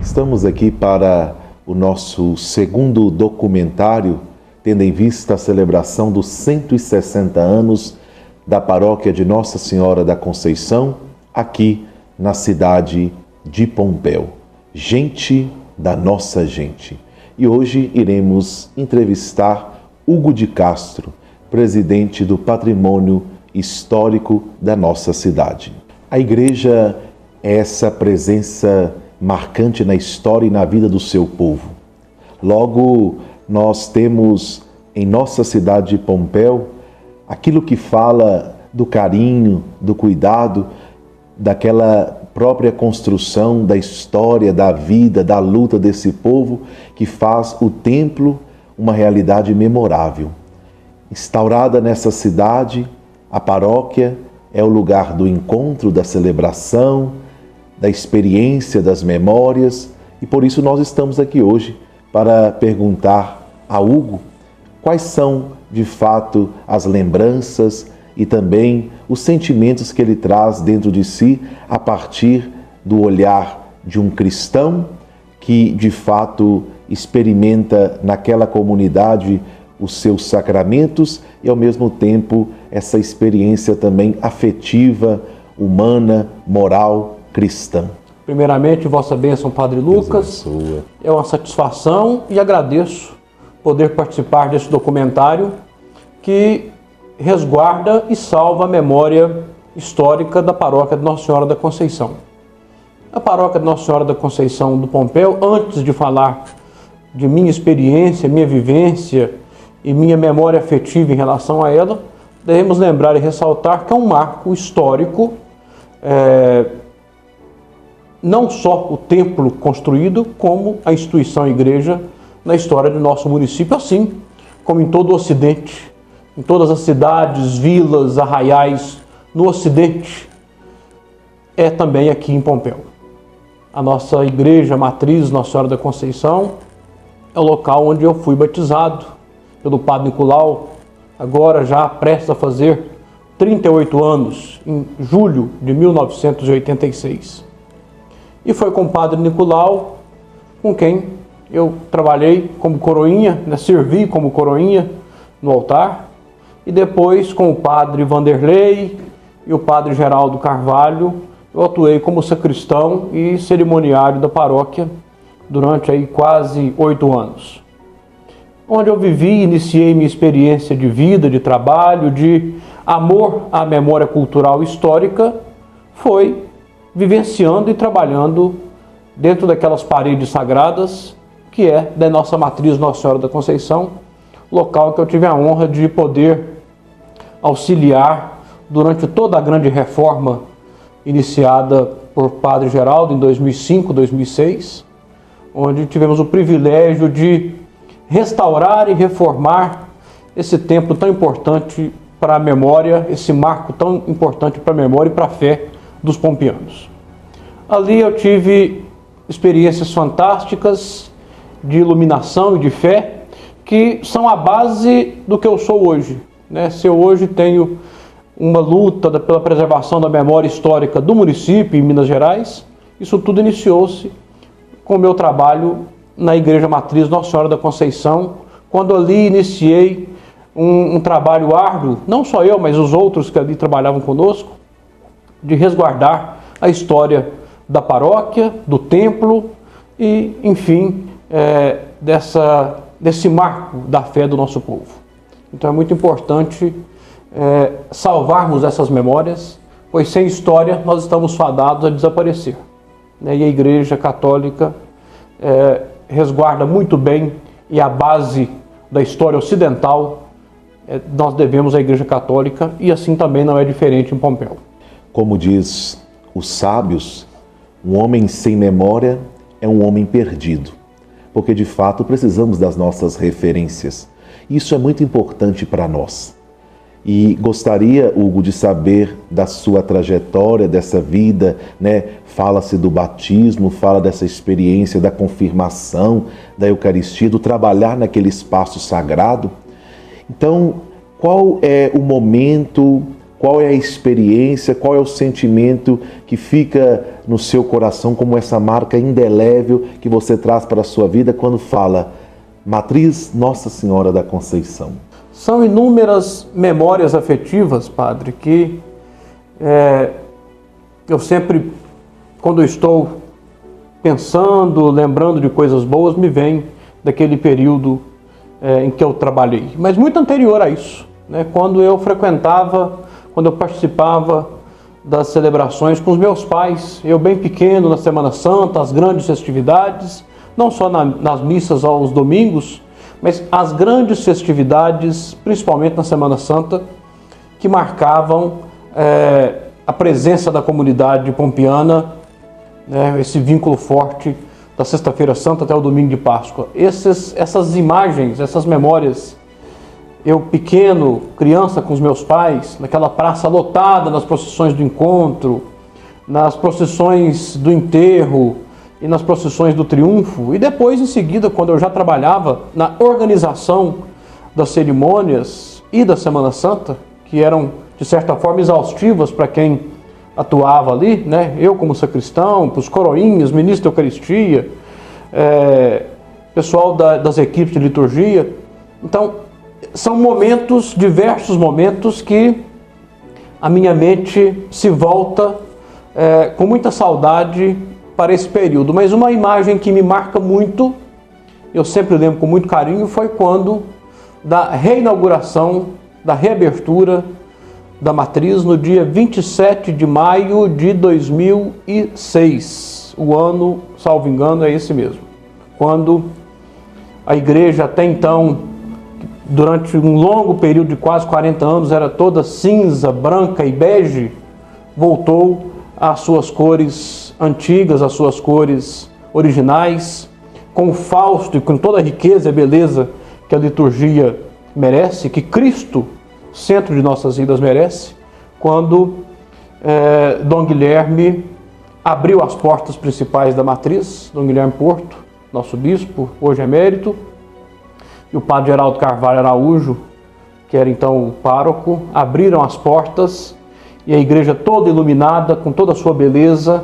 Estamos aqui para o nosso segundo documentário, tendo em vista a celebração dos 160 anos da paróquia de Nossa Senhora da Conceição, aqui na cidade de Pompéu. Gente da nossa gente. E hoje iremos entrevistar Hugo de Castro, presidente do Patrimônio Histórico da nossa cidade. A igreja é essa presença marcante na história e na vida do seu povo. Logo, nós temos em nossa cidade de Pompéu aquilo que fala do carinho, do cuidado, daquela própria construção da história, da vida, da luta desse povo que faz o templo uma realidade memorável. Instaurada nessa cidade, a paróquia é o lugar do encontro, da celebração, da experiência, das memórias, e por isso nós estamos aqui hoje para perguntar a Hugo quais são, de fato, as lembranças e também os sentimentos que ele traz dentro de si a partir do olhar de um cristão que, de fato, experimenta naquela comunidade os seus sacramentos e, ao mesmo tempo, essa experiência também afetiva, humana, moral, cristã. Primeiramente, vossa bênção, Padre Lucas. É uma satisfação e agradeço poder participar desse documentário que resguarda e salva a memória histórica da paróquia de Nossa Senhora da Conceição. A paróquia de Nossa Senhora da Conceição do Pompéu, antes de falar de minha experiência, minha vivência e minha memória afetiva em relação a ela, devemos lembrar e ressaltar que é um marco histórico, não só o templo construído, como a instituição igreja na história do nosso município, assim como em todo o Ocidente, em todas as cidades, vilas, arraiais no Ocidente, é também aqui em Pompéu. A nossa igreja matriz, Nossa Senhora da Conceição, é o local onde eu fui batizado pelo Padre Nicolau, agora já prestes a fazer 38 anos, em julho de 1986. E foi com o Padre Nicolau, com quem eu trabalhei como coroinha, servi como coroinha no altar, e depois com o Padre Vanderlei e o Padre Geraldo Carvalho, eu atuei como sacristão e cerimoniário da paróquia durante aí quase 8 anos. Onde eu vivi e iniciei minha experiência de vida, de trabalho, de amor à memória cultural histórica, foi vivenciando e trabalhando dentro daquelas paredes sagradas que é da nossa matriz Nossa Senhora da Conceição, local que eu tive a honra de poder auxiliar durante toda a grande reforma iniciada por Padre Geraldo em 2005, 2006, onde tivemos o privilégio de restaurar e reformar esse templo tão importante para a memória, esse marco tão importante para a memória e para a fé dos pompianos. Ali eu tive experiências fantásticas de iluminação e de fé que são a base do que eu sou hoje. Se eu hoje tenho uma luta pela preservação da memória histórica do município em Minas Gerais, isso tudo iniciou-se com o meu trabalho na Igreja Matriz Nossa Senhora da Conceição, quando ali iniciei um trabalho árduo, não só eu, mas os outros que ali trabalhavam conosco, de resguardar a história da paróquia, do templo, e, enfim, desse marco da fé do nosso povo. Então é muito importante salvarmos essas memórias, pois sem história nós estamos fadados a desaparecer. E a Igreja Católica resguarda muito bem, e a base da história ocidental nós devemos à Igreja Católica, e assim também não é diferente em Pompéu. Como diz os sábios, um homem sem memória é um homem perdido, porque de fato precisamos das nossas referências. Isso é muito importante para nós. E gostaria, Hugo, de saber da sua trajetória, dessa vida, né? Fala-se do batismo, fala dessa experiência da confirmação, da Eucaristia, do trabalhar naquele espaço sagrado. Então, qual é o momento, qual é a experiência, qual é o sentimento que fica no seu coração como essa marca indelével que você traz para a sua vida quando fala Matriz Nossa Senhora da Conceição? São inúmeras memórias afetivas, padre, que eu sempre, quando eu estou pensando, lembrando de coisas boas, me vem daquele período em que eu trabalhei. Mas muito anterior a isso, né? Quando eu participava das celebrações com os meus pais, eu bem pequeno, na Semana Santa, as grandes festividades, não só nas missas aos domingos, mas as grandes festividades, principalmente na Semana Santa, que marcavam a presença da comunidade pompiana, né, esse vínculo forte da Sexta-feira Santa até o domingo de Páscoa. Essas imagens, essas memórias, eu pequeno, criança com os meus pais, naquela praça lotada, nas procissões do encontro, nas procissões do enterro, e nas procissões do triunfo, e depois, em seguida, quando eu já trabalhava na organização das cerimônias e da Semana Santa, que eram, de certa forma, exaustivas para quem atuava ali, né? Eu como sacristão, para os coroinhas, ministro da Eucaristia, pessoal das equipes de liturgia. Então, são momentos, diversos momentos, que a minha mente se volta com muita saudade para esse período. Mas uma imagem que me marca muito, eu sempre lembro com muito carinho, foi quando da reinauguração, da reabertura da Matriz no dia 27 de maio de 2006. O ano, salvo engano, é esse mesmo. Quando a igreja até então, durante um longo período de quase 40 anos, era toda cinza, branca e bege, voltou às suas cores antigas, às suas cores originais, com o Fausto e com toda a riqueza e beleza que a liturgia merece, que Cristo, centro de nossas vidas, merece, quando Dom Guilherme abriu as portas principais da Matriz, Dom Guilherme Porto, nosso bispo, hoje emérito, e o padre Geraldo Carvalho Araújo, que era então o pároco, abriram as portas e a igreja toda iluminada, com toda a sua beleza,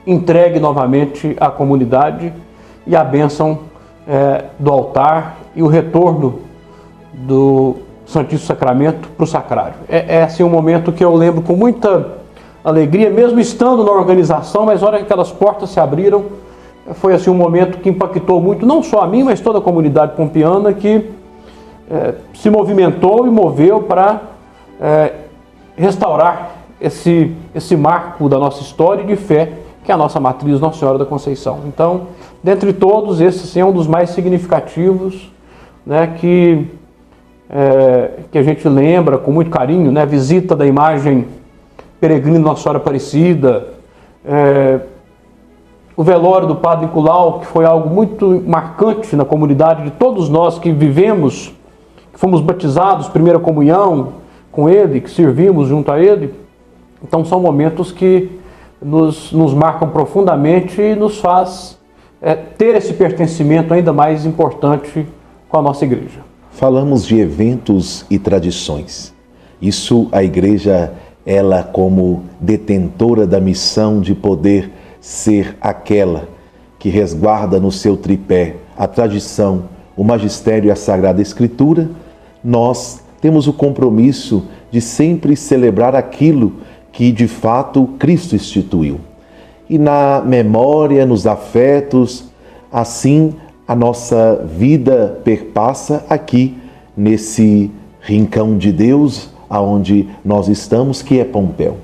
entregue novamente à comunidade, e a bênção do altar e o retorno do Santíssimo Sacramento para o sacrário. É assim um momento que eu lembro com muita alegria, mesmo estando na organização, mas na hora que aquelas portas se abriram, foi assim um momento que impactou muito, não só a mim, mas toda a comunidade pompiana, que se movimentou e moveu para restaurar esse marco da nossa história e de fé, que é a nossa Matriz Nossa Senhora da Conceição. Então, dentre todos, esse sim, é um dos mais significativos, né, que a gente lembra com muito carinho, né, a visita da imagem peregrina Nossa Senhora Aparecida, o velório do Padre Nicolau, que foi algo muito marcante na comunidade de todos nós que vivemos, que fomos batizados, primeira comunhão com ele, que servimos junto a ele. Então são momentos que nos marcam profundamente e nos faz ter esse pertencimento ainda mais importante com a nossa igreja. Falamos de eventos e tradições. Isso a igreja, ela como detentora da missão de poder ser aquela que resguarda no seu tripé a tradição, o magistério e a Sagrada Escritura, nós temos o compromisso de sempre celebrar aquilo que de fato Cristo instituiu. E na memória, nos afetos, assim a nossa vida perpassa aqui nesse rincão de Deus, aonde nós estamos, que é Pompéu.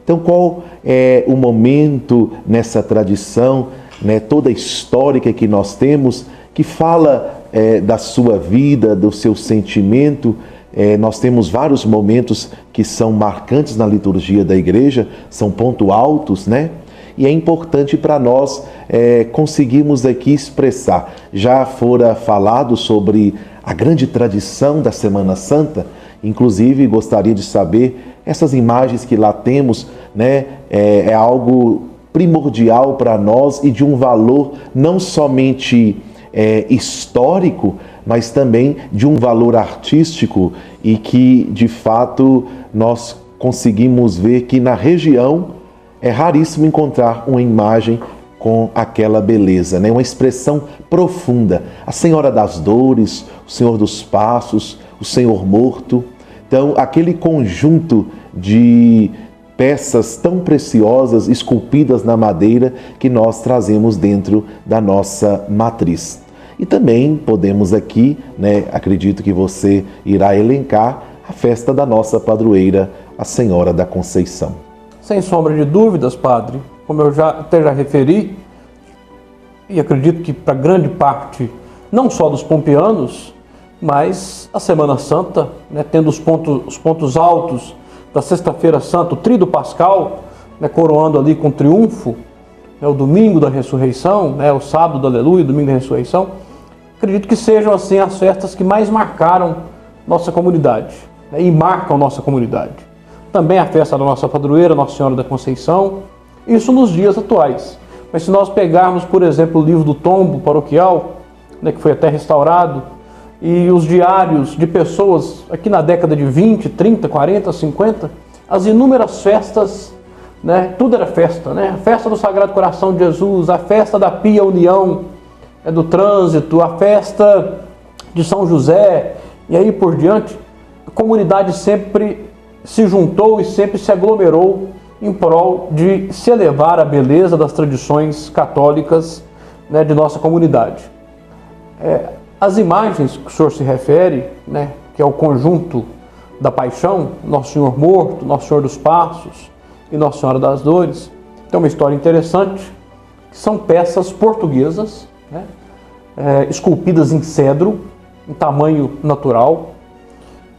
Então, qual é o momento nessa tradição, né, toda histórica que nós temos, que fala da sua vida, do seu sentimento? Nós temos vários momentos que são marcantes na liturgia da igreja, são pontos altos, né? E é importante para nós conseguirmos aqui expressar. Já fora falado sobre a grande tradição da Semana Santa, inclusive gostaria de saber, essas imagens que lá temos, né, é algo primordial para nós e de um valor não somente histórico, mas também de um valor artístico, e que, de fato, nós conseguimos ver que na região é raríssimo encontrar uma imagem com aquela beleza, né? Uma expressão profunda. A Senhora das Dores, o Senhor dos Passos, o Senhor Morto. Então, aquele conjunto de peças tão preciosas, esculpidas na madeira, que nós trazemos dentro da nossa matriz. E também podemos aqui, né, acredito que você irá elencar a festa da nossa padroeira, a Senhora da Conceição. Sem sombra de dúvidas, padre, como eu até já referi, e acredito que para grande parte, não só dos pompianos, mas a Semana Santa, né, tendo os pontos altos da Sexta-feira Santa, o Tríduo Pascal, né, coroando ali com triunfo, né, o Domingo da Ressurreição, né, o Sábado do Aleluia, o Domingo da Ressurreição, acredito que sejam assim as festas que mais marcaram nossa comunidade, né, e marcam nossa comunidade. Também a festa da nossa padroeira, Nossa Senhora da Conceição, isso nos dias atuais. Mas se nós pegarmos, por exemplo, o livro do tombo paroquial, né, que foi até restaurado, e os diários de pessoas aqui na década de 20, 30, 40, 50, as inúmeras festas, né, tudo era festa, né? A festa do Sagrado Coração de Jesus, a festa da Pia União do Trânsito, a festa de São José, e aí por diante, a comunidade sempre se juntou e sempre se aglomerou em prol de se elevar a beleza das tradições católicas, né, de nossa comunidade. As imagens que o senhor se refere, né, que é o conjunto da Paixão, Nosso Senhor Morto, Nosso Senhor dos Passos e Nossa Senhora das Dores, tem uma história interessante, que são peças portuguesas, né, esculpidas em cedro, em tamanho natural,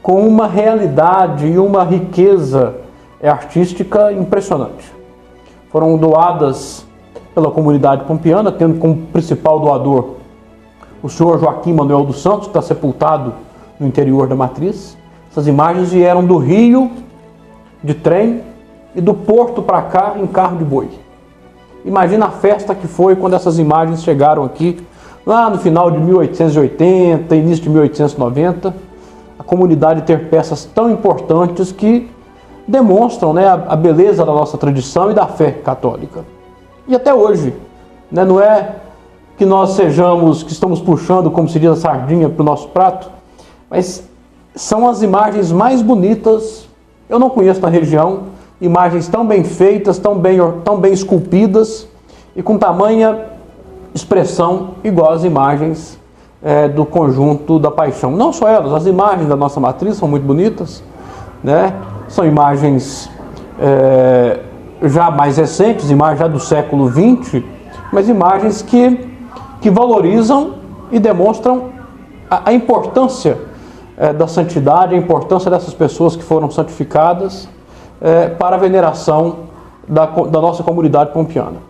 com uma realidade e uma riqueza artística impressionante. Foram doadas pela comunidade pompiana, tendo como principal doador o senhor Joaquim Manuel dos Santos, que está sepultado no interior da matriz. Essas imagens vieram do Rio, de trem, e do Porto para cá em carro de boi. Imagina a festa que foi quando essas imagens chegaram aqui, lá no final de 1880, início de 1890, a comunidade ter peças tão importantes que demonstram, né, a beleza da nossa tradição e da fé católica. E até hoje, né, não é que nós sejamos, que estamos puxando, como se diz, a sardinha para o nosso prato, mas são as imagens mais bonitas, eu não conheço na região, imagens tão bem feitas, tão bem esculpidas e com tamanha expressão igual às imagens do conjunto da Paixão. Não só elas, as imagens da nossa matriz são muito bonitas, né? São imagens já mais recentes, imagens já do século XX, mas imagens que valorizam e demonstram a importância da santidade, a importância dessas pessoas que foram santificadas para a veneração da nossa comunidade pompiana.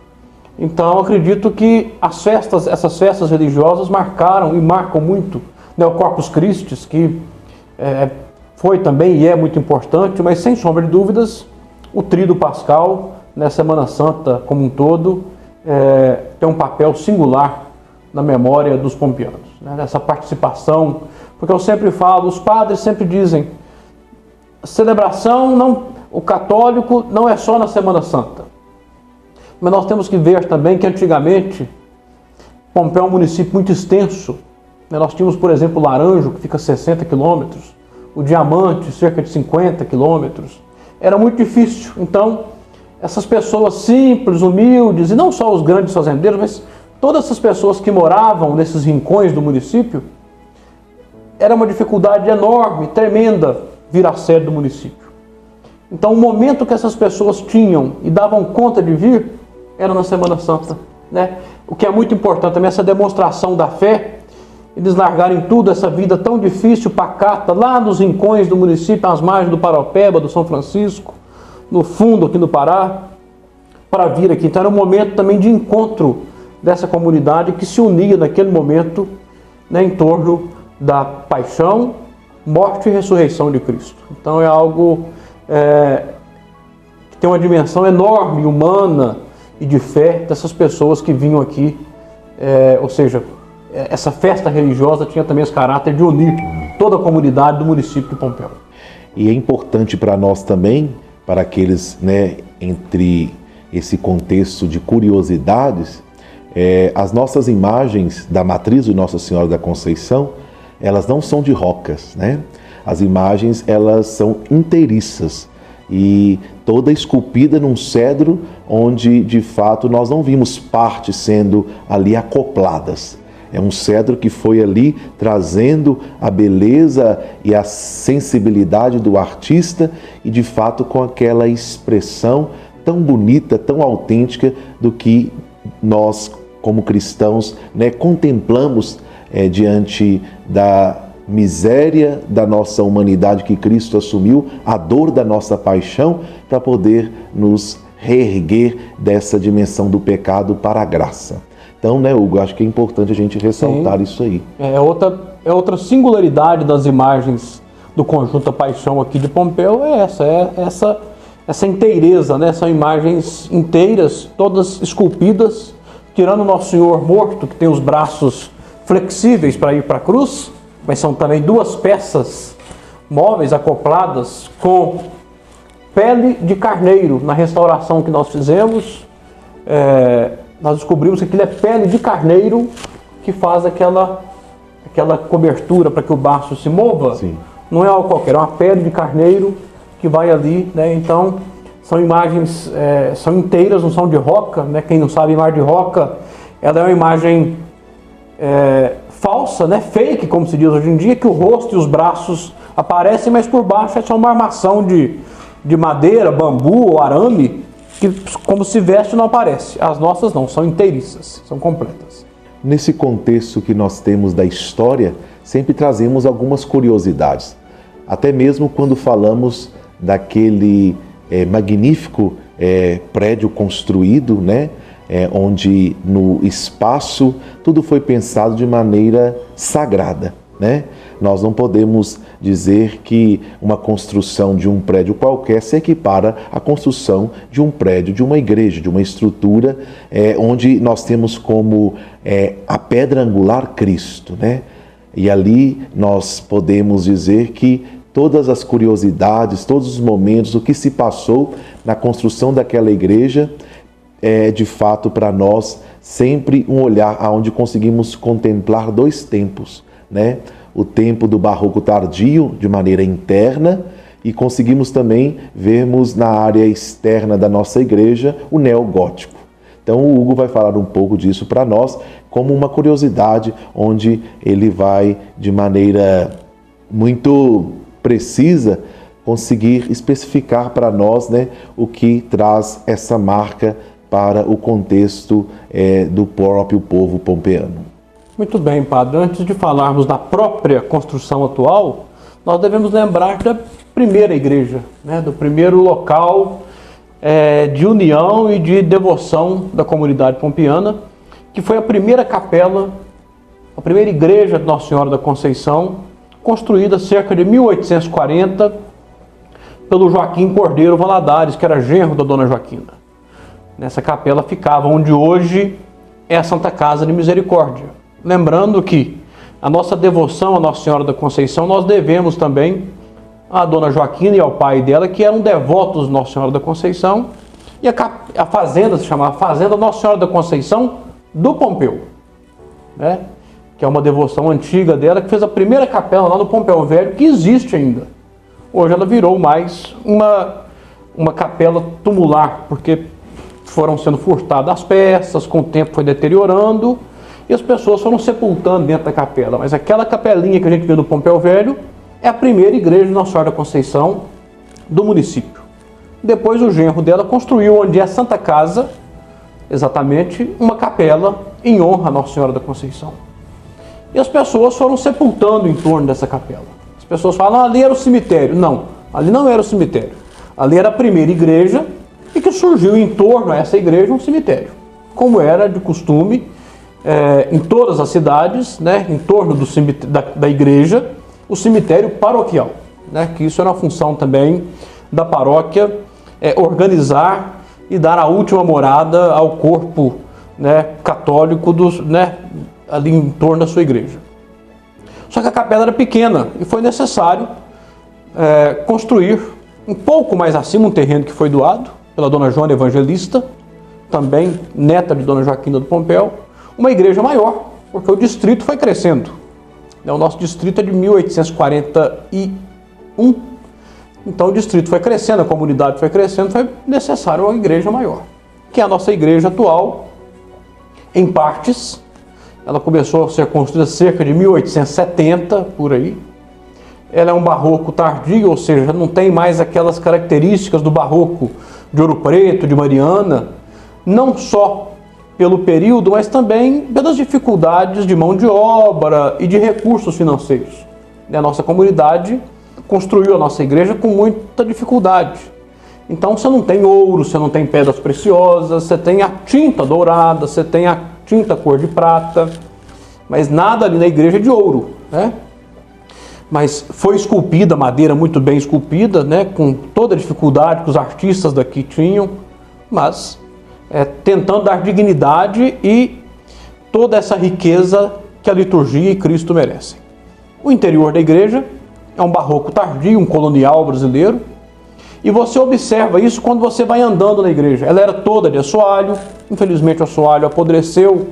Então, acredito que essas festas religiosas marcaram e marcam muito, né, o Corpus Christi, que foi também e é muito importante, mas sem sombra de dúvidas, o Tríduo Pascal, na Semana Santa como um todo, tem um papel singular na memória dos pompianos, né, nessa participação, porque eu sempre falo, os padres sempre dizem, a celebração, o católico não é só na Semana Santa, mas nós temos que ver também que antigamente Pompéu é um município muito extenso, né, nós tínhamos, por exemplo, Laranjo, que fica a 60 quilômetros, o Diamante, cerca de 50 quilômetros, era muito difícil. Então, essas pessoas simples, humildes, e não só os grandes fazendeiros, mas todas essas pessoas que moravam nesses rincões do município, era uma dificuldade enorme, tremenda, vir à sede do município. Então, o momento que essas pessoas tinham e davam conta de vir, era na Semana Santa, né? O que é muito importante também, essa demonstração da fé, eles largarem tudo, essa vida tão difícil, pacata, lá nos rincões do município, às margens do Paropeba, do São Francisco, no fundo aqui no Pará, para vir aqui. Então, era um momento também de encontro dessa comunidade que se unia naquele momento, né, em torno da paixão, morte e ressurreição de Cristo. Então é algo que tem uma dimensão enorme, humana e de fé dessas pessoas que vinham aqui, ou seja, essa festa religiosa tinha também esse caráter de unir toda a comunidade do município de Pompéu. E é importante para nós também, para aqueles, né, entre esse contexto de curiosidades, as nossas imagens da matriz de Nossa Senhora da Conceição, elas não são de rocas, né? As imagens, elas são inteiriças e toda esculpida num cedro onde, de fato, nós não vimos partes sendo ali acopladas. É um cedro que foi ali trazendo a beleza e a sensibilidade do artista e, de fato, com aquela expressão tão bonita, tão autêntica do que nós, como cristãos, né, contemplamos diante da miséria da nossa humanidade que Cristo assumiu, a dor da nossa paixão, para poder nos reerguer dessa dimensão do pecado para a graça. Então, né, Hugo, acho que é importante a gente ressaltar isso aí. É outra singularidade das imagens do conjunto da Paixão aqui de Pompéu, essa inteireza, né? São imagens inteiras, todas esculpidas, tirando o Nosso Senhor morto, que tem os braços flexíveis para ir para a cruz, mas são também duas peças móveis acopladas com pele de carneiro. Na restauração que nós fizemos, nós descobrimos que aquilo é pele de carneiro que faz aquela cobertura para que o baço se mova. Sim. Não é algo qualquer, é uma pele de carneiro que vai ali, né? Então, são imagens, são inteiras, não são de roca, né? Quem não sabe, a imagem de roca, ela é uma imagem falsa, né? Fake, como se diz hoje em dia, que o rosto e os braços aparecem, mas por baixo é só uma armação de madeira, bambu ou arame, que como se veste não aparece. As nossas não, são inteiriças, são completas. Nesse contexto que nós temos da história, sempre trazemos algumas curiosidades. Até mesmo quando falamos daquele magnífico prédio construído, né? Onde no espaço tudo foi pensado de maneira sagrada, né? Nós não podemos dizer que uma construção de um prédio qualquer se equipara à construção de um prédio, de uma igreja, de uma estrutura onde nós temos como a pedra angular Cristo, né? E ali nós podemos dizer que todas as curiosidades, todos os momentos, o que se passou na construção daquela igreja de fato para nós sempre um olhar onde conseguimos contemplar dois tempos, né? O tempo do barroco tardio de maneira interna e conseguimos também vermos na área externa da nossa igreja o neogótico. Então o Hugo vai falar um pouco disso para nós como uma curiosidade onde ele vai de maneira muito precisa conseguir especificar para nós, né, o que traz essa marca para o contexto do próprio povo pompeano. Muito bem, padre. Antes de falarmos da própria construção atual, nós devemos lembrar da primeira igreja, né? Do primeiro local de união e de devoção da comunidade pompeana, que foi a primeira capela, a primeira igreja de Nossa Senhora da Conceição, construída cerca de 1840 pelo Joaquim Cordeiro Valadares, que era genro da Dona Joaquina. Nessa capela ficava onde hoje é a Santa Casa de Misericórdia. Lembrando que a nossa devoção à Nossa Senhora da Conceição nós devemos também à Dona Joaquina e ao pai dela, que eram devotos de Nossa Senhora da Conceição, e a fazenda se chamava Fazenda Nossa Senhora da Conceição do Pompéu, né? Que é uma devoção antiga dela, que fez a primeira capela lá no Pompéu Velho, que existe ainda. Hoje ela virou mais uma capela tumular, porque foram sendo furtadas as peças, com o tempo foi deteriorando, e as pessoas foram sepultando dentro da capela. Mas aquela capelinha que a gente vê no Pompéu Velho é a primeira igreja de Nossa Senhora da Conceição do município. Depois o genro dela construiu, onde é a Santa Casa, exatamente, uma capela em honra a Nossa Senhora da Conceição. E as pessoas foram sepultando em torno dessa capela. As pessoas falam, ali era o cemitério. Não, ali não era o cemitério. Ali era a primeira igreja e que surgiu em torno a essa igreja um cemitério. Como era de costume em todas as cidades, né, em torno do da igreja, o cemitério paroquial. Né, que isso era uma função também da paróquia, organizar e dar a última morada ao corpo, né, católico ali em torno da sua igreja. Só que a capela era pequena e foi necessário construir um pouco mais acima um terreno que foi doado pela Dona Joana Evangelista, também neta de Dona Joaquina do Pompéu, uma igreja maior, porque o distrito foi crescendo. O nosso distrito é de 1841, então o distrito foi crescendo, a comunidade foi crescendo, foi necessário uma igreja maior, que é a nossa igreja atual, em partes. Ela começou a ser construída cerca de 1870, por aí. Ela é um barroco tardio, ou seja, não tem mais aquelas características do barroco de Ouro Preto, de Mariana, não só pelo período, mas também pelas dificuldades de mão de obra e de recursos financeiros. A nossa comunidade construiu a nossa igreja com muita dificuldade. Então você não tem ouro, você não tem pedras preciosas, você tem a tinta dourada, você tem a tinta cor de prata, mas nada ali na igreja é de ouro, né? Mas foi esculpida, madeira muito bem esculpida, né? Com toda a dificuldade que os artistas daqui tinham, mas tentando dar dignidade e toda essa riqueza que a liturgia e Cristo merecem. O interior da igreja é um barroco tardio, um colonial brasileiro, e você observa isso quando você vai andando na igreja. Ela era toda de assoalho, infelizmente o assoalho apodreceu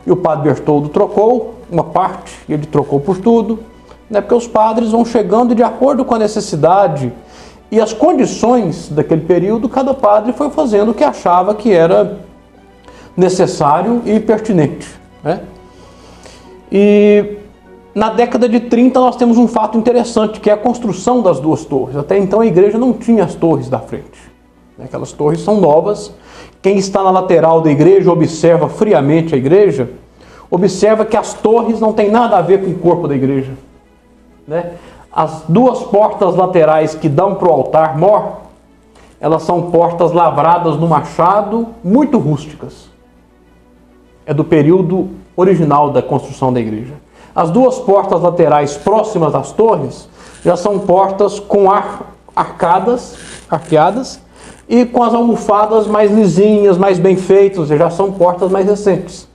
e o padre Bertoldo trocou uma parte, e ele trocou por tudo, né? Porque os padres vão chegando e, de acordo com a necessidade e as condições daquele período, cada padre foi fazendo o que achava que era necessário e pertinente, né? E na década de 30 nós temos um fato interessante, que é a construção das duas torres. Até então a igreja não tinha as torres da frente. Aquelas torres são novas. Quem está na lateral da igreja observa friamente a igreja, observa que as torres não têm nada a ver com o corpo da igreja, né? As duas portas laterais que dão para o altar mor, elas são portas lavradas no machado, muito rústicas. É do período original da construção da igreja. As duas portas laterais próximas às torres já são portas com arqueadas e com as almofadas mais lisinhas, mais bem feitas, já são portas mais recentes.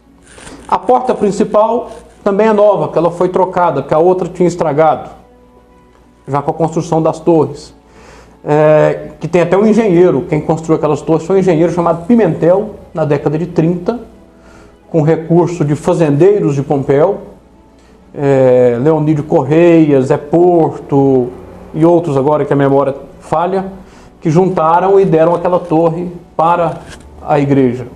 A porta principal também é nova, que ela foi trocada, porque a outra tinha estragado, já com a construção das torres. Que tem até um engenheiro, quem construiu aquelas torres foi um engenheiro chamado Pimentel, na década de 30, com recurso de fazendeiros de Pompéu, Leonídio Correia, Zé Porto e outros agora que a memória falha, que juntaram e deram aquela torre para a igreja.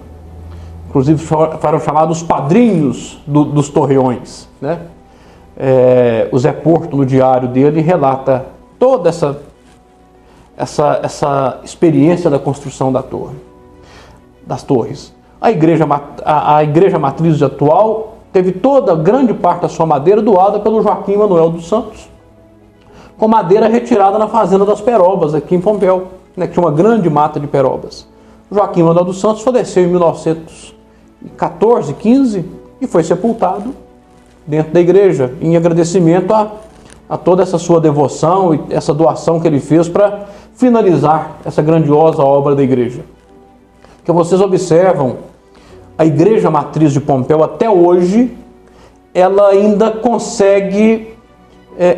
Inclusive foram chamados padrinhos dos torreões, né? O Zé Porto, no diário dele, relata toda essa experiência da construção das torres. A igreja matriz atual teve toda, grande parte da sua madeira doada pelo Joaquim Manuel dos Santos, com madeira retirada na fazenda das Perobas, aqui em Pompéu, né, que tinha uma grande mata de perobas. Joaquim Manuel dos Santos faleceu em 1914, 15, e foi sepultado dentro da igreja, em agradecimento a toda essa sua devoção e essa doação que ele fez para finalizar essa grandiosa obra da igreja. Que vocês observam, a igreja matriz de Pompéu, até hoje, ela ainda consegue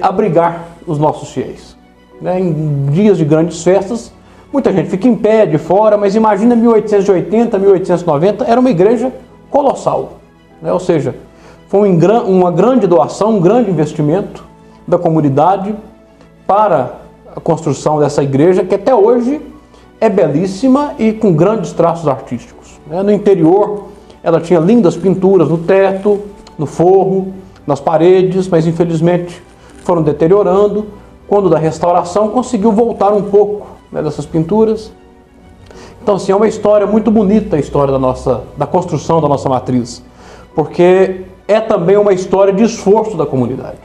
abrigar os nossos fiéis, né? Em dias de grandes festas, muita gente fica em pé de fora, mas imagina 1880, 1890, era uma igreja colossal, né? Ou seja, foi uma grande doação, um grande investimento da comunidade para a construção dessa igreja, que até hoje é belíssima e com grandes traços artísticos. No interior, ela tinha lindas pinturas no teto, no forro, nas paredes, mas infelizmente foram deteriorando. Quando da restauração, conseguiu voltar um pouco, dessas pinturas. Então, assim, é uma história muito bonita, a história da construção da nossa matriz, porque é também uma história de esforço da comunidade,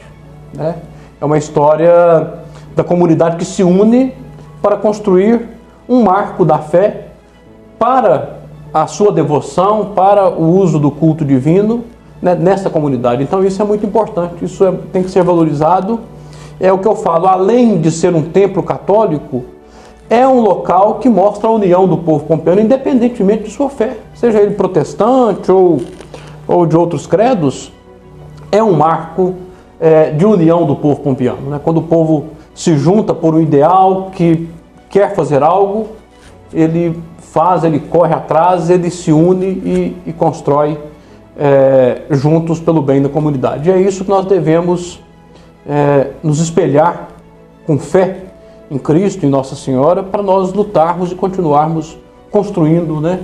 né? É uma história da comunidade que se une para construir um marco da fé para a sua devoção, para o uso do culto divino, né, nessa comunidade. Então isso é muito importante, isso tem que ser valorizado. É o que eu falo, além de ser um templo católico, é um local que mostra a união do povo pompeano, independentemente de sua fé, seja ele protestante ou de outros credos. É um marco de união do povo pompeano, né? Quando o povo se junta por um ideal, que quer fazer algo, ele faz, ele corre atrás, ele se une e constrói juntos pelo bem da comunidade. E é isso que nós devemos nos espelhar com fé em Cristo, em Nossa Senhora, para nós lutarmos e continuarmos construindo, né,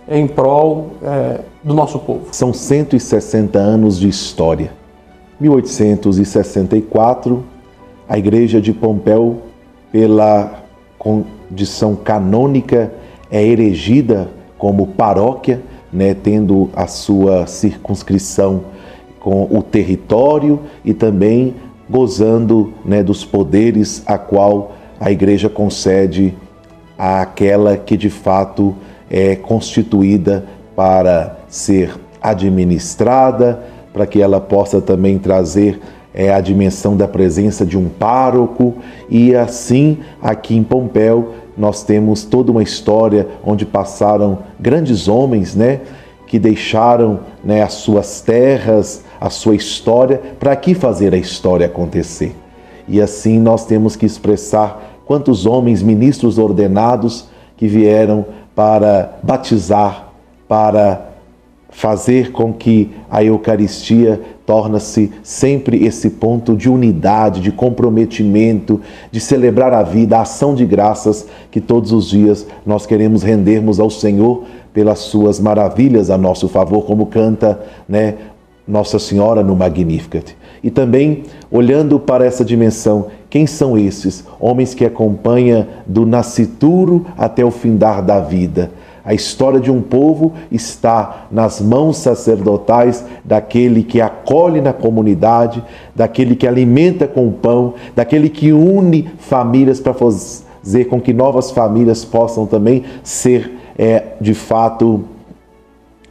em prol do nosso povo. São 160 anos de história. 1864, a Igreja de Pompéu, pela condição canônica, é erigida como paróquia, né, tendo a sua circunscrição com o território e também gozando, né, dos poderes a qual a Igreja concede àquela que de fato é constituída para ser administrada, para que ela possa também trazer a dimensão da presença de um pároco. E assim, aqui em Pompéu, nós temos toda uma história onde passaram grandes homens, né, que deixaram, né, as suas terras, a sua história, para aqui fazer a história acontecer. E assim nós temos que expressar quantos homens, ministros ordenados, que vieram para batizar, para fazer com que a Eucaristia torne-se sempre esse ponto de unidade, de comprometimento, de celebrar a vida, a ação de graças que todos os dias nós queremos rendermos ao Senhor pelas suas maravilhas a nosso favor, como canta, né, Nossa Senhora no Magnificat. E também, olhando para essa dimensão, quem são esses homens que acompanham do nascituro até o findar da vida? A história de um povo está nas mãos sacerdotais daquele que acolhe na comunidade, daquele que alimenta com o pão, daquele que une famílias para fazer com que novas famílias possam também ser, de fato,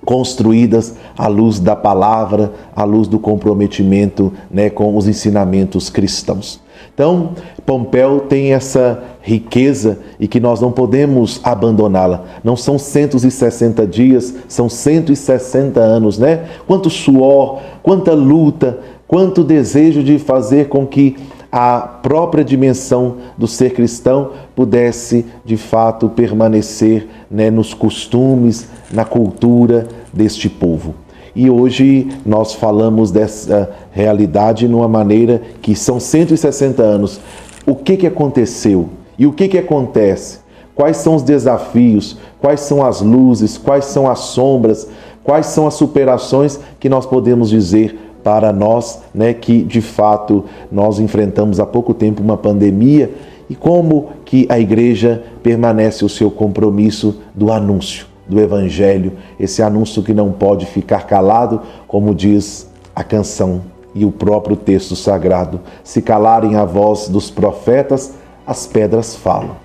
construídas à luz da palavra, à luz do comprometimento, né, com os ensinamentos cristãos. Então, Pompéu tem essa riqueza e que nós não podemos abandoná-la. Não são 160 dias, são 160 anos, né? Quanto suor, quanta luta, quanto desejo de fazer com que a própria dimensão do ser cristão pudesse, de fato, permanecer, né, nos costumes, na cultura deste povo. E hoje nós falamos dessa realidade numa maneira que são 160 anos. O que aconteceu? E o que acontece? Quais são os desafios? Quais são as luzes? Quais são as sombras? Quais são as superações que nós podemos dizer para nós, né, que de fato nós enfrentamos há pouco tempo uma pandemia, e como que a Igreja permanece o seu compromisso do anúncio do Evangelho, esse anúncio que não pode ficar calado, como diz a canção e o próprio texto sagrado: se calarem a voz dos profetas, as pedras falam.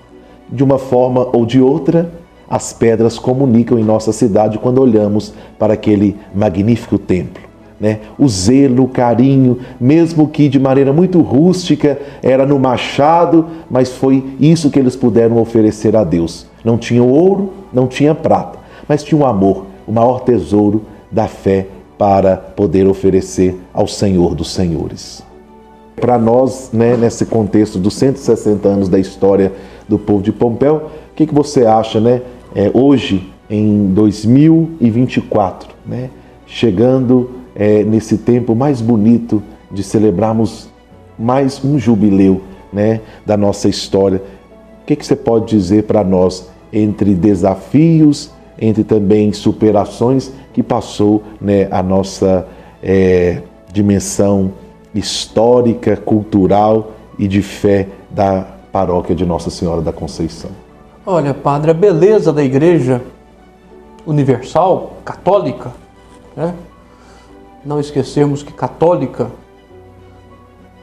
De uma forma ou de outra, as pedras comunicam em nossa cidade quando olhamos para aquele magnífico templo, né? O zelo, o carinho, mesmo que de maneira muito rústica, era no machado, mas foi isso que eles puderam oferecer a Deus. Não tinha ouro, não tinha prata, mas tinha o amor, o maior tesouro da fé para poder oferecer ao Senhor dos Senhores. Para nós, né, nesse contexto dos 160 anos da história do povo de Pompéu, o que você acha, né, hoje, em 2024, né, chegando nesse tempo mais bonito de celebrarmos mais um jubileu, né, da nossa história? O que você pode dizer para nós entre desafios, entre também superações que passou, né, a nossa dimensão histórica, cultural e de fé da paróquia de Nossa Senhora da Conceição. Olha, padre, a beleza da Igreja Universal, católica, né? Não esquecermos que católica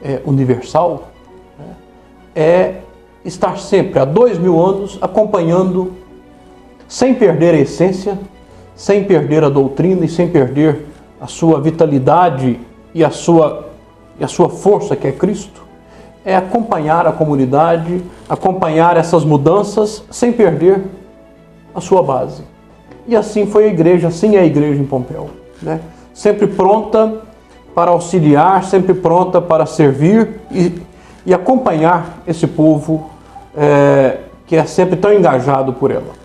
é universal, né? É estar sempre, há 2000 anos, acompanhando, sem perder a essência, sem perder a doutrina e sem perder a sua vitalidade e a sua força, que é Cristo, é acompanhar a comunidade, acompanhar essas mudanças sem perder a sua base. E assim foi a Igreja, assim é a Igreja em Pompéu, né? Sempre pronta para auxiliar, sempre pronta para servir e acompanhar esse povo que é sempre tão engajado por ela.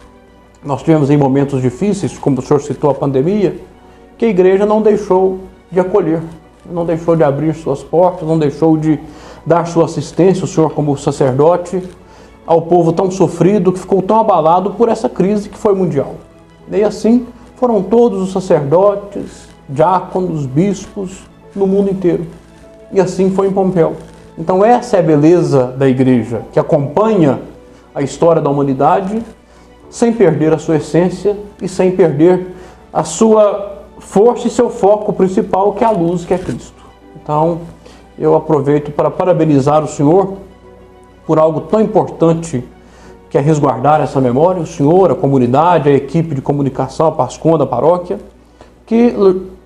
Nós tivemos em momentos difíceis, como o senhor citou a pandemia, que a Igreja não deixou de acolher, não deixou de abrir suas portas, não deixou de dar sua assistência, o senhor como sacerdote, ao povo tão sofrido, que ficou tão abalado por essa crise que foi mundial. E assim foram todos os sacerdotes, diáconos, bispos, no mundo inteiro. E assim foi em Pompéu. Então essa é a beleza da Igreja, que acompanha a história da humanidade sem perder a sua essência e sem perder a sua força e seu foco principal, que é a luz, que é Cristo. Então eu aproveito para parabenizar o senhor por algo tão importante, que é resguardar essa memória, o senhor, a comunidade, a equipe de comunicação, a Pascom da paróquia, que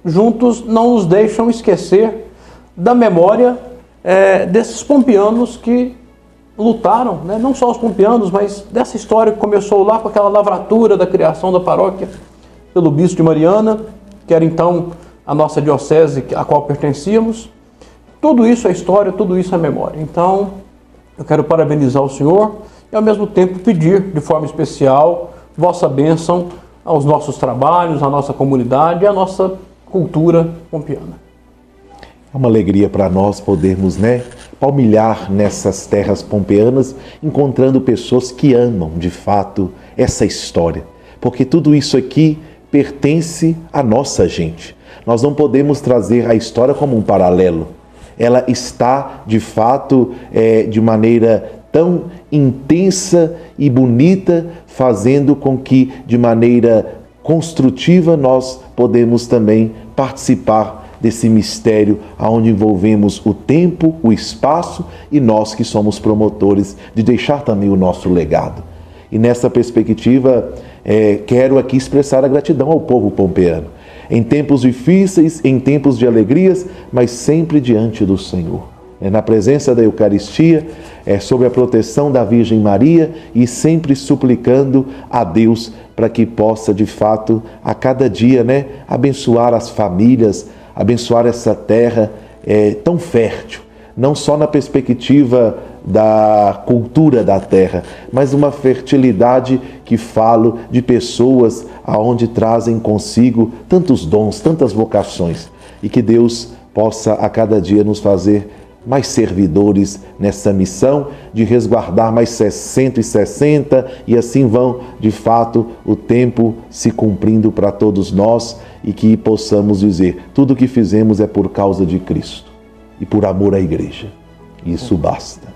juntos não nos deixam esquecer da memória desses pompianos que lutaram, né? Não só os pompianos, mas dessa história que começou lá com aquela lavratura da criação da paróquia pelo bispo de Mariana, que era então a nossa diocese a qual pertencíamos. Tudo isso é história, tudo isso é memória. Então, eu quero parabenizar o senhor e ao mesmo tempo pedir de forma especial vossa bênção aos nossos trabalhos, à nossa comunidade e à nossa cultura pompiana. É uma alegria para nós podermos, palmilhar nessas terras pompeanas, encontrando pessoas que amam, de fato, essa história. Porque tudo isso aqui pertence à nossa gente. Nós não podemos trazer a história como um paralelo. Ela está, de fato, de maneira tão intensa e bonita, fazendo com que, de maneira construtiva, nós podemos também participar desse mistério onde envolvemos o tempo, o espaço e nós que somos promotores de deixar também o nosso legado. E nessa perspectiva, quero aqui expressar a gratidão ao povo pompeano. Em tempos difíceis, em tempos de alegrias, mas sempre diante do Senhor. Na presença da Eucaristia, sob a proteção da Virgem Maria e sempre suplicando a Deus para que possa, de fato, a cada dia, abençoar as famílias, abençoar essa terra tão fértil, não só na perspectiva da cultura da terra, mas uma fertilidade que falo de pessoas aonde trazem consigo tantos dons, tantas vocações, e que Deus possa a cada dia nos fazer mais servidores nessa missão de resguardar mais 160 e assim vão, de fato, o tempo se cumprindo para todos nós e que possamos dizer, tudo o que fizemos é por causa de Cristo e por amor à Igreja. Isso basta.